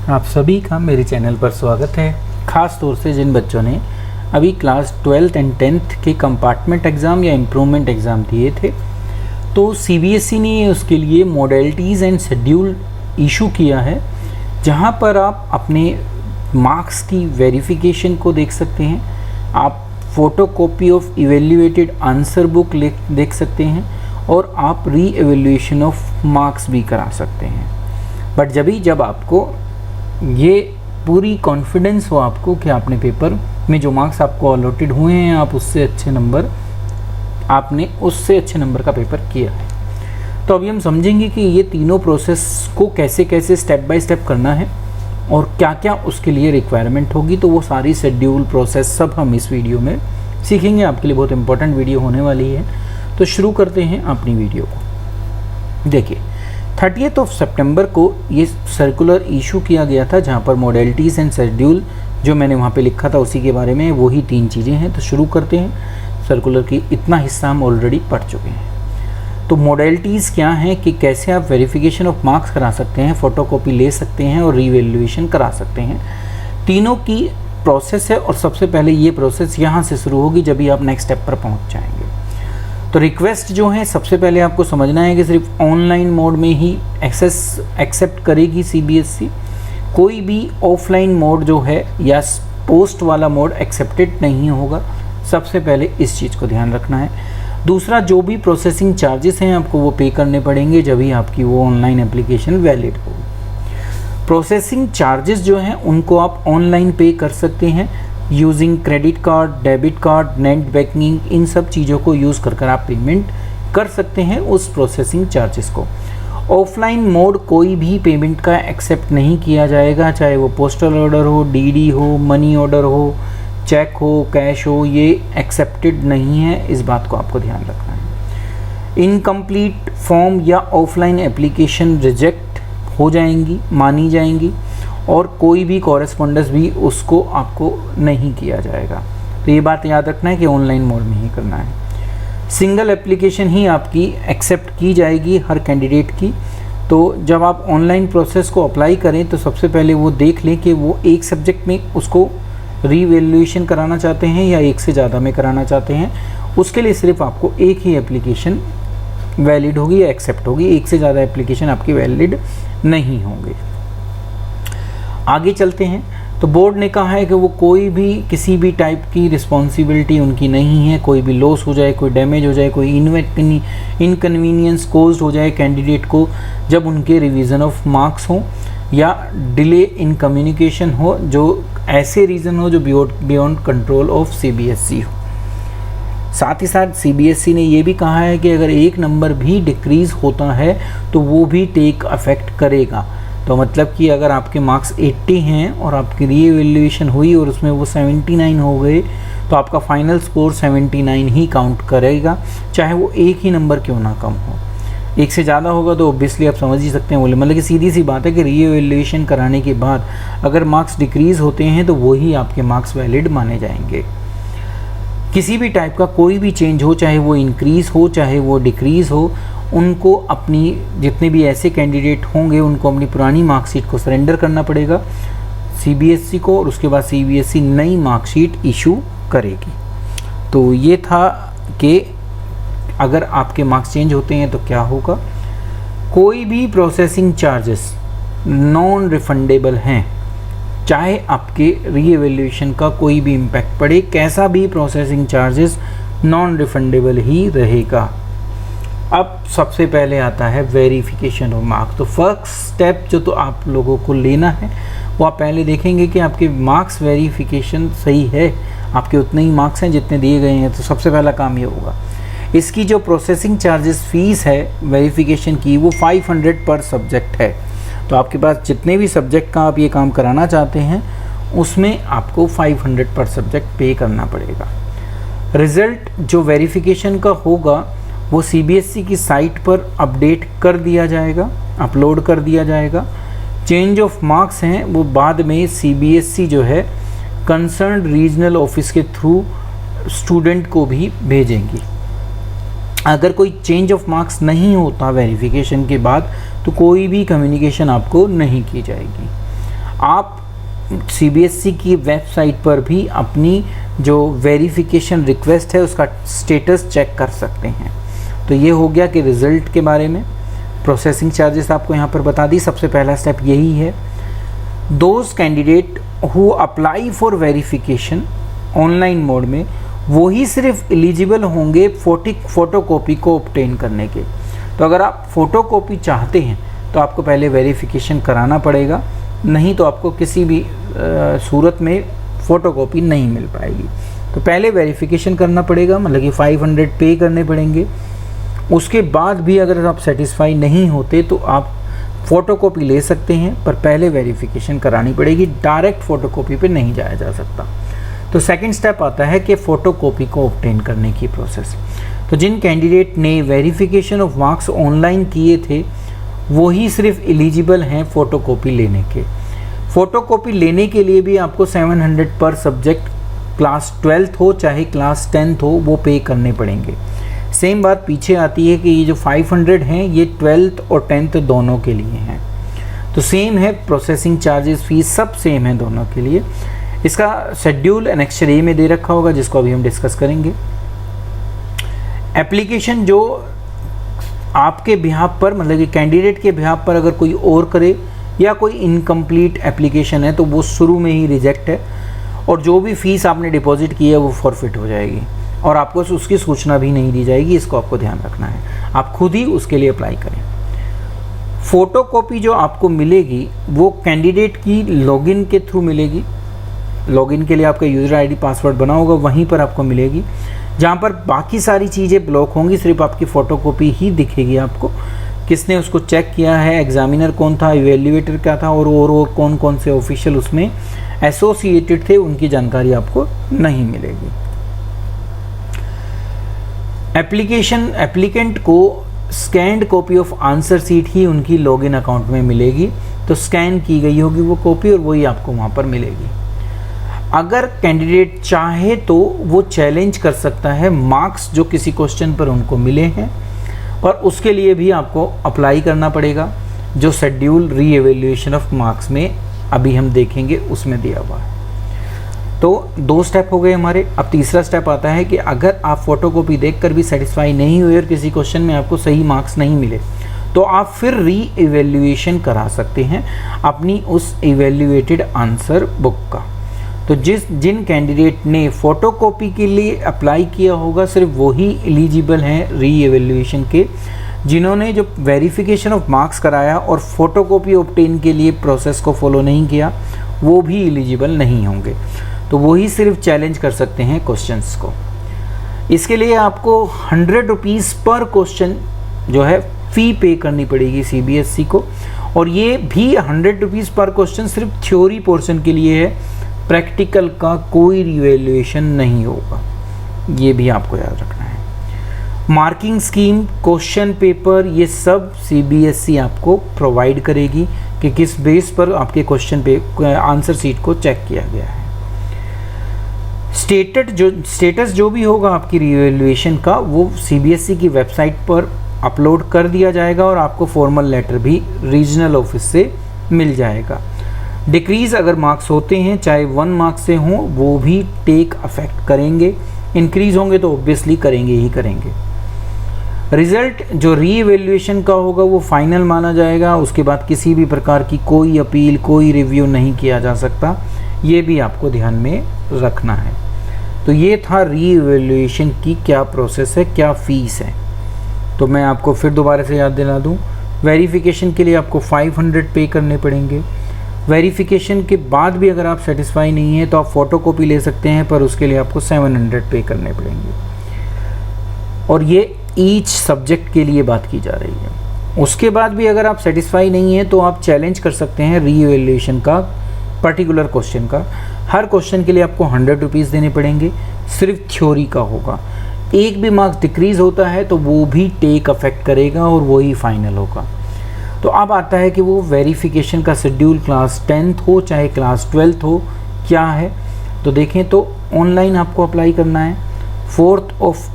आप सभी का मेरे चैनल पर स्वागत है। ख़ास तौर से जिन बच्चों ने अभी क्लास 12th एंड 10th के कंपार्टमेंट एग्ज़ाम या इम्प्रूवमेंट एग्ज़ाम दिए थे, तो सीबीएसई ने उसके लिए मॉडलिटीज़ एंड शेड्यूल इशू किया है, जहां पर आप अपने मार्क्स की वेरिफिकेशन को देख सकते हैं। आप photocopy of evaluated answer book देख सकते हैं और आप री एवेल्युएशन ऑफ मार्क्स भी करा सकते हैं। बट जब आपको ये पूरी कॉन्फिडेंस हो आपको कि आपने पेपर में जो मार्क्स आपको अलॉटेड हुए हैं आपने उससे अच्छे नंबर का पेपर किया है। तो अभी हम समझेंगे कि ये तीनों प्रोसेस को कैसे कैसे स्टेप बाय स्टेप करना है और क्या क्या उसके लिए रिक्वायरमेंट होगी। तो वो सारी शेड्यूल प्रोसेस सब हम इस वीडियो में सीखेंगे। आपके लिए बहुत इंपॉर्टेंट वीडियो होने वाली है। तो शुरू करते हैं अपनी वीडियो को। देखिए, 30th ऑफ सितंबर को ये सर्कुलर इशू किया गया था, जहाँ पर मॉडलिटीज़ एंड शेड्यूल जो मैंने वहाँ पे लिखा था उसी के बारे में वही तीन चीज़ें हैं। तो शुरू करते हैं। सर्कुलर की इतना हिस्सा हम ऑलरेडी पढ़ चुके हैं। तो मॉडलिटीज़ क्या हैं कि कैसे आप वेरिफिकेशन ऑफ मार्क्स करा सकते हैं, फ़ोटोकॉपी ले सकते हैं और रीवैल्यूएशन करा सकते हैं। तीनों की प्रोसेस है और सबसे पहले ये प्रोसेस यहाँ से शुरू होगी जब भी आप नेक्स्ट स्टेप पर पहुँच जाएंगे। तो रिक्वेस्ट जो है सबसे पहले आपको समझना है कि सिर्फ ऑनलाइन मोड में ही एक्सेप्ट करेगी सीबीएसई। कोई भी ऑफलाइन मोड जो है या पोस्ट वाला मोड एक्सेप्टेड नहीं होगा। सबसे पहले इस चीज़ को ध्यान रखना है। दूसरा, जो भी प्रोसेसिंग चार्जेस हैं आपको वो पे करने पड़ेंगे जब भी आपकी वो ऑनलाइन एप्लीकेशन वैलिड हो। प्रोसेसिंग चार्जेस जो हैं उनको आप ऑनलाइन पे कर सकते हैं using credit card, debit card, net banking, इन सब चीज़ों को यूज़ कर आप पेमेंट कर सकते हैं उस प्रोसेसिंग चार्जेस को। ऑफलाइन मोड कोई भी पेमेंट का एक्सेप्ट नहीं किया जाएगा, चाहे वो पोस्टल ऑर्डर हो, डीडी हो, मनी ऑर्डर हो, चेक हो, कैश हो, ये एक्सेप्टेड नहीं है। इस बात को आपको ध्यान रखना है। इनकम्प्लीट फॉर्म या ऑफलाइन एप्लीकेशन रिजेक्ट हो जाएंगी, मानी जाएंगी और कोई भी कॉरेस्पॉन्डेंस भी उसको आपको नहीं किया जाएगा। तो ये बात याद रखना है कि ऑनलाइन मोड में ही करना है। सिंगल एप्लीकेशन ही आपकी एक्सेप्ट की जाएगी हर कैंडिडेट की। तो जब आप ऑनलाइन प्रोसेस को अप्लाई करें तो सबसे पहले वो देख लें कि वो एक सब्जेक्ट में उसको रीवैल्यूएशन कराना चाहते हैं या एक से ज़्यादा में कराना चाहते हैं। उसके लिए सिर्फ आपको एक ही एप्लीकेशन वैलिड होगी या एक्सेप्ट होगी, एक से ज़्यादा एप्लीकेशन आपकी वैलिड नहीं होंगे। आगे चलते हैं। तो बोर्ड ने कहा है कि वो कोई भी किसी भी टाइप की रिस्पॉन्सिबिलिटी उनकी नहीं है। कोई भी लॉस हो जाए, कोई डैमेज हो जाए, कोई इनकन्वीनियंस कोज्ड हो जाए कैंडिडेट को जब उनके रिवीजन ऑफ मार्क्स हो या डिले इन कम्युनिकेशन हो, जो ऐसे रीज़न हो जो बियॉन्ड कंट्रोल ऑफ सीबीएसई हो। साथ ही साथ सीबीएसई ने ये भी कहा है कि अगर एक नंबर भी डिक्रीज़ होता है तो वो भी टेक अफेक्ट करेगा। तो मतलब कि अगर आपके मार्क्स 80 हैं और आपकी रीएवैल्यूएशन हुई और उसमें वो 79 हो गए तो आपका फाइनल स्कोर 79 ही काउंट करेगा, चाहे वो एक ही नंबर क्यों ना कम हो। एक से ज़्यादा होगा तो ऑब्वियसली आप समझ ही सकते हैं। बोले मतलब कि सीधी सी बात है कि रीएवैल्यूएशन कराने के बाद अगर मार्क्स डिक्रीज़ होते हैं तो वही आपके मार्क्स वैलिड माने जाएंगे। किसी भी टाइप का कोई भी चेंज हो, चाहे वो इंक्रीज़ हो चाहे वो डिक्रीज़ हो, उनको अपनी जितने भी ऐसे कैंडिडेट होंगे उनको अपनी पुरानी मार्कशीट को सरेंडर करना पड़ेगा सीबीएसई को और उसके बाद सीबीएसई नई मार्कशीट इशू करेगी। तो ये था कि अगर आपके मार्क्स चेंज होते हैं तो क्या होगा। कोई भी प्रोसेसिंग चार्जेस नॉन रिफंडेबल हैं, चाहे आपके रीएवैल्यूएशन का कोई भी इम्पैक्ट पड़े, कैसा भी प्रोसेसिंग चार्जेस नॉन रिफंडेबल ही रहेगा। अब सबसे पहले आता है वेरिफिकेशन ऑफ मार्क्स। तो फर्स्ट स्टेप जो तो आप लोगों को लेना है वो आप पहले देखेंगे कि आपके मार्क्स वेरिफिकेशन सही है, आपके उतने ही मार्क्स हैं जितने दिए गए हैं। तो सबसे पहला काम ये होगा। इसकी जो प्रोसेसिंग चार्जेस फ़ीस है वेरिफिकेशन की वो 500 पर सब्जेक्ट है। तो आपके पास जितने भी सब्जेक्ट का आप ये काम कराना चाहते हैं उसमें आपको 500 पर सब्जेक्ट पे करना पड़ेगा। रिज़ल्ट जो वेरिफिकेशन का होगा वो सीबीएसई की साइट पर अपडेट कर दिया जाएगा, अपलोड कर दिया जाएगा। चेंज ऑफ मार्क्स हैं वो बाद में सीबीएसई जो है कंसर्न रीजनल ऑफिस के थ्रू स्टूडेंट को भी भेजेंगी। अगर कोई चेंज ऑफ मार्क्स नहीं होता वेरिफिकेशन के बाद तो कोई भी कम्युनिकेशन आपको नहीं की जाएगी। आप CBSE की वेबसाइट पर भी अपनी जो वेरिफिकेशन रिक्वेस्ट है उसका स्टेटस चेक कर सकते हैं। तो ये हो गया कि रिज़ल्ट के बारे में। प्रोसेसिंग चार्जेस आपको यहाँ पर बता दी। सबसे पहला स्टेप यही है, those candidate who apply for verification online mode में वो ही सिर्फ एलिजिबल होंगे फ़ोटोकॉपी को ऑब्टेन करने के। तो अगर आप फ़ोटोकॉपी चाहते हैं तो आपको पहले वेरिफिकेशन कराना पड़ेगा, नहीं तो आपको किसी भी सूरत में फ़ोटोकॉपी नहीं मिल पाएगी। तो पहले वेरिफिकेशन करना पड़ेगा, मतलब कि 500 पे करने पड़ेंगे। उसके बाद भी अगर आप सेटिस्फाई नहीं होते तो आप फ़ोटोकॉपी ले सकते हैं, पर पहले वेरिफिकेशन करानी पड़ेगी। डायरेक्ट फ़ोटोकॉपी पे नहीं जाया जा सकता। तो सेकंड स्टेप आता है कि फ़ोटोकॉपी को ऑब्टेन करने की प्रोसेस। तो जिन कैंडिडेट ने वेरिफिकेशन ऑफ मार्क्स ऑनलाइन किए थे वो ही सिर्फ एलिजिबल हैं फ़ोटोकॉपी लेने के। फ़ोटोकॉपी लेने के लिए भी आपको 700 पर सब्जेक्ट, क्लास 12th हो चाहे क्लास 10th हो, वो पे करने पड़ेंगे। सेम बात पीछे आती है कि ये जो 500 हैं ये 12th और 10th दोनों के लिए हैं। तो सेम है, प्रोसेसिंग चार्जेस, फीस सब सेम है दोनों के लिए। इसका शेड्यूल एनेक्चर ए में दे रखा होगा जिसको अभी हम डिस्कस करेंगे। एप्लीकेशन जो आपके बिहाफ पर, मतलब कि कैंडिडेट के बिहाफ पर अगर कोई और करे या कोई इनकम्प्लीट एप्लीकेशन है तो वो शुरू में ही रिजेक्ट है, और जो भी फ़ीस आपने डिपॉजिट की है वो फॉरफिट हो जाएगी और आपको उसकी सूचना भी नहीं दी जाएगी। इसको आपको ध्यान रखना है, आप खुद ही उसके लिए अप्लाई करें। फ़ोटोकॉपी जो आपको मिलेगी वो कैंडिडेट की लॉगिन के थ्रू मिलेगी। लॉगिन के लिए आपका यूज़र आईडी पासवर्ड बना होगा, वहीं पर आपको मिलेगी, जहाँ पर बाकी सारी चीज़ें ब्लॉक होंगी, सिर्फ आपकी फ़ोटोकॉपी ही दिखेगी आपको। किसने उसको चेक किया है, एग्जामिनर कौन था, इवेल्युएटर क्या था, और कौन कौन से ऑफिशियल उसमें एसोसिएटेड थे, उनकी जानकारी आपको नहीं मिलेगी। एप्लीकेंट को scanned copy of answer sheet ही उनकी लॉगिन अकाउंट में मिलेगी। तो स्कैन की गई होगी वो कॉपी और वही आपको वहाँ पर मिलेगी। अगर कैंडिडेट चाहे तो वो चैलेंज कर सकता है मार्क्स जो किसी क्वेश्चन पर उनको मिले हैं, और उसके लिए भी आपको अप्लाई करना पड़ेगा, जो शेड्यूल री एवेल्यूएशन ऑफ मार्क्स में अभी हम देखेंगे उसमें दिया हुआ है। तो 2 स्टेप हो गए हमारे। अब तीसरा स्टेप आता है कि अगर आप फ़ोटोकॉपी देखकर भी सेटिस्फाई नहीं हुए और किसी क्वेश्चन में आपको सही मार्क्स नहीं मिले तो आप फिर री एवेल्यूएशन करा सकते हैं अपनी उस एवेल्यूएटेड आंसर बुक का। तो जिन कैंडिडेट ने फ़ोटोकॉपी के लिए अप्लाई किया होगा सिर्फ वही एलिजिबल हैं री एवेल्यूएशन के। जिन्होंने जो वेरिफिकेशन ऑफ मार्क्स कराया और फ़ोटोकॉपी ऑब्टेन के लिए प्रोसेस को फॉलो नहीं किया वो भी एलिजिबल नहीं होंगे। तो वही सिर्फ चैलेंज कर सकते हैं क्वेश्चंस को। इसके लिए आपको 100 रुपीज़ पर क्वेश्चन जो है फ़ी पे करनी पड़ेगी CBSE को, और ये भी 100 रुपीज़ पर क्वेश्चन सिर्फ थ्योरी पोर्शन के लिए है, प्रैक्टिकल का कोई रिवैल्यूएशन नहीं होगा, ये भी आपको याद रखना है। मार्किंग स्कीम, क्वेश्चन पेपर, ये सब CBSE आपको प्रोवाइड करेगी कि किस बेस पर आपके क्वेश्चन पे आंसर शीट को चेक किया गया है। स्टेटस जो भी होगा आपकी रिवैल्यूएशन का वो CBSE की वेबसाइट पर अपलोड कर दिया जाएगा और आपको फॉर्मल लेटर भी रीजनल ऑफिस से मिल जाएगा। डिक्रीज़ अगर मार्क्स होते हैं चाहे 1 मार्क्स से हों वो भी टेक अफेक्ट करेंगे, इंक्रीज़ होंगे तो ऑब्वियसली करेंगे ही करेंगे। रिज़ल्ट जो रीइवैल्यूएशन का होगा वो फाइनल माना जाएगा, उसके बाद किसी भी प्रकार की कोई अपील, कोई रिव्यू नहीं किया जा सकता, ये भी आपको ध्यान में रखना है। तो ये था रीइवैल्यूएशन की क्या प्रोसेस है, क्या फ़ीस है। तो मैं आपको फिर दोबारा से याद दिला दूँ, वेरिफिकेशन के लिए आपको 500 पे करने पड़ेंगे। वेरिफिकेशन के बाद भी अगर आप सेटिस्फाई नहीं है तो आप फ़ोटोकॉपी ले सकते हैं, पर उसके लिए आपको 700 पे करने पड़ेंगे। और ये ईच सब्जेक्ट के लिए बात की जा रही है। उसके बाद भी अगर आप सेटिस्फाई नहीं है तो आप चैलेंज कर सकते हैं रीइवैल्यूएशन का, पर्टिकुलर क्वेश्चन का। हर क्वेश्चन के लिए आपको 100 रुपीज़ देने पड़ेंगे, सिर्फ थ्योरी का होगा। एक भी मार्क्स डिक्रीज़ होता है तो वो भी टेक अफेक्ट करेगा और वही फाइनल होगा। तो अब आता है कि वो वेरिफिकेशन का शेड्यूल क्लास 10th हो चाहे क्लास 12th हो क्या है। तो देखें तो ऑनलाइन आपको अप्लाई करना है। 4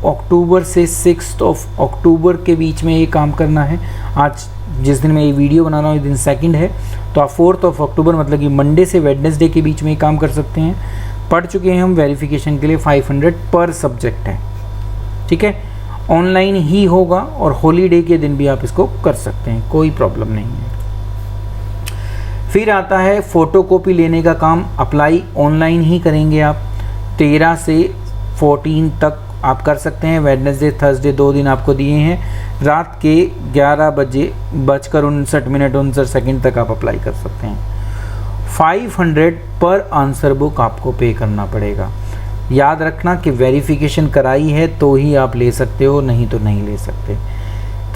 अक्टूबर से 6 अक्टूबर के बीच में ये काम करना है। आज जिस दिन मैं ये वीडियो बना रहा हूँ, इस दिन 2 है, तो आप 4 अक्टूबर मतलब कि मंडे से वेडनेसडे के बीच में ये काम कर सकते हैं। पढ़ चुके हैं हम, वेरिफिकेशन के लिए 500 पर सब्जेक्ट है, ठीक है। ऑनलाइन ही होगा और हॉलीडे के दिन भी आप इसको कर सकते हैं, कोई प्रॉब्लम नहीं है। फिर आता है फ़ोटोकॉपी लेने का काम। अप्लाई ऑनलाइन ही करेंगे आप। 13 से 14 तक आप कर सकते हैं। वेडनेसडे थर्सडे 2 दिन आपको दिए हैं। रात के 11:59 तक आप अप्लाई कर सकते हैं। 500 पर आंसर बुक आपको पे करना पड़ेगा। याद रखना कि वेरिफिकेशन कराई है तो ही आप ले सकते हो, नहीं तो नहीं ले सकते।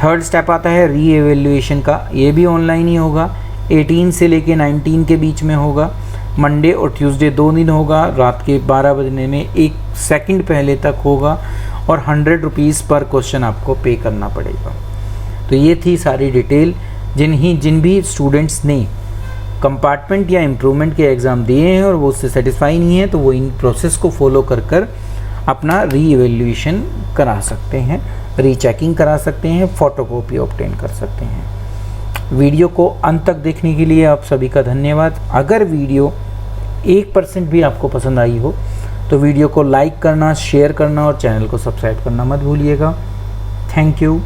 थर्ड स्टेप आता है री एवेल्युएशन का। ये भी ऑनलाइन ही होगा। 18 से लेके 19 के बीच में होगा। मंडे और ट्यूसडे 2 दिन होगा। रात के 12 बजने में 1 सेकंड पहले तक होगा और 100 रुपीज़ पर क्वेश्चन आपको पे करना पड़ेगा। तो ये थी सारी डिटेल। जिन भी स्टूडेंट्स ने कंपार्टमेंट या इम्प्रूवमेंट के एग्ज़ाम दिए हैं और वो उससे सेटिस्फाई नहीं है, तो वो इन प्रोसेस को फॉलो कर अपना री एवेल्यूएशन करा सकते हैं, रीचेकिंग करा सकते हैं, फ़ोटोकॉपी ऑब्टेन कर सकते हैं। वीडियो को अंत तक देखने के लिए आप सभी का धन्यवाद। अगर वीडियो 1% भी आपको पसंद आई हो तो वीडियो को लाइक करना, शेयर करना और चैनल को सब्सक्राइब करना मत भूलिएगा। Thank you.